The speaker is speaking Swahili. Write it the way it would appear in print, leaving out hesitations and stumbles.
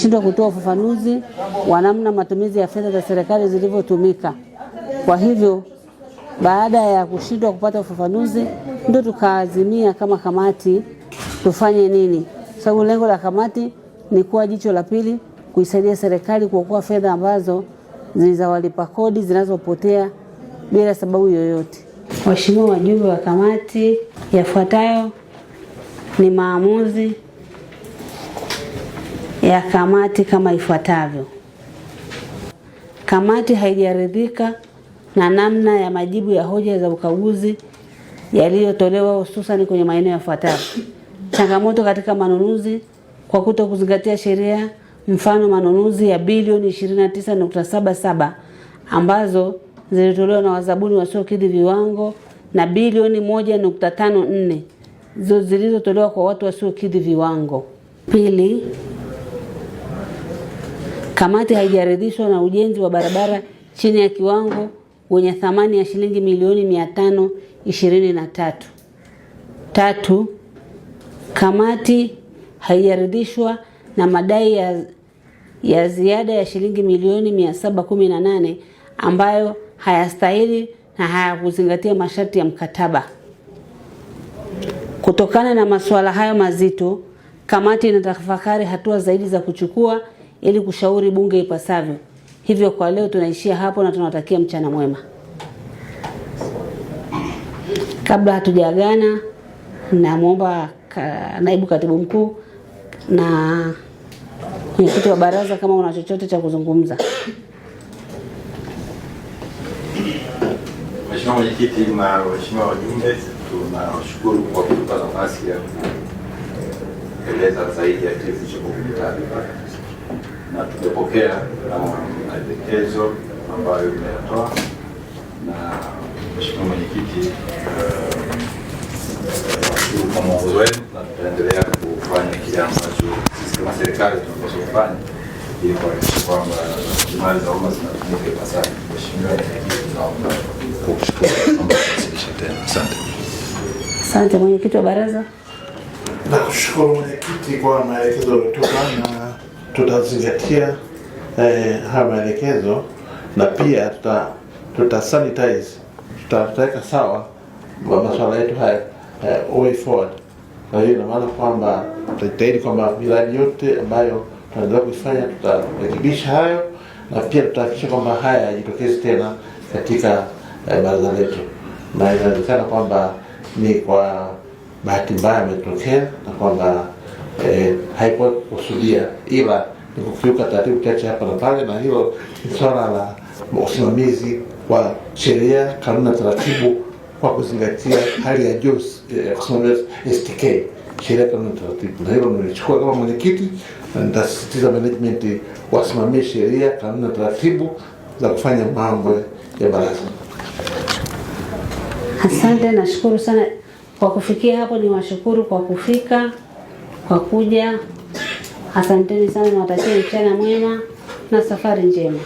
wameshindwa kutoa ufafanuzi wa namna matumizi ya fedha za serikali zilivyotumika. Kwa hivyo baada ya kushindwa kupata ufafanuzi, ndio tukaazimia kama kamati tufanye nini. Sababu lengo la kamati ni kuwa jicho la pili kuisaidia serikali kuokoa fedha ambazo zilizowalipa kodi zinazopotea bila sababu yoyote. Waheshimiwa wajumbe wa kamati, yafuatayo ni maamuzi ya kamati kama ifuatavyo. Kamati haijaridhika na namna ya majibu ya hoja za ukaguzi yaliyotolewa, hususan kwenye maeneo yafuatayo: changamoto katika manunuzi kwa kutokuzingatia sheria, mfano manunuzi ya bilioni 29.77 ambazo zilitolewa na wazabuni wasiokidhi viwango na bilioni 1.54 zilizotolewa kwa watu wasiokidhi viwango. Pili, kamati haijaridhishwa na ujenzi wa barabara chini ya kiwango wenye thamani ya shilingi milioni 523. Tatu, kamati haijaridhishwa na madai ya ziada ya shilingi milioni 718 ambayo hayastahili na hayakuzingatia masharti ya mkataba. Kutokana na masuala hayo mazito, kamati inatafakari hatua zaidi za kuchukua ili kushauri bunge ipasavyo. Hivyo kwa leo tunaishia hapo na tunawatakia mchana mwema. Kabla hatujaagana, namuomba naibu katibu mkuu na mwenyekiti wa baraza kama una chochote cha kuzungumza. Mheshimiwa Mwenyekiti na waheshimiwa wajumbe, tunashukuru kwa kutupa nafasi ya kueleza zaidi ya kile kilichokuwa taarifa, na tumepokea maelekezo ambayo mmeyatoa, na Mheshimiwa Mwenyekiti, kwa mwongozo wenu, na tutaendelea kufanya kile ambacho sisi kama serikali tunapaswa kufanya ili kuhakikisha kwamba mali za umma zinatumika ipasavyo. Mheshimiwa Mwenyekiti, tunaomba kukushukuru kwa kuwasilisha tena. Asante. Asante mwenyekiti wa baraza. Nakushukuru mwenyekiti kwa maelekezo yaliyotoka, na tutazingatia haya maelekezo, na pia tuta tutaweka sawa masuala yetu haya way forward. Kwa hiyo ina maana kwamba tutajitahidi kwamba miradi yote ambayo tunaendelea kuifanya tutarekebisha hayo, na pia tutahakikisha kwamba haya yajitokeze tena katika baraza letu, na inaonekana kwamba ni kwa bahati mbaya imetokea na kwamba haikuwa kusudia, ila ni kukiuka taratibu chache hapa na pale, na hilo ni swala la usimamizi wa sheria, kanuni na taratibu kwa kuzingatia hali ya juu kusimamia STK, sheria, kanuni na taratibu. Na hilo nilichukua kama mwenyekiti, na nitasisitiza management wasimamie sheria, kanuni na taratibu za kufanya mambo ya baraza. Asante, nashukuru sana kwa kufikia hapo. Ni washukuru kwa kufika, kwa kuja. Asanteni sana, nawatakia mchana mwema na safari njema.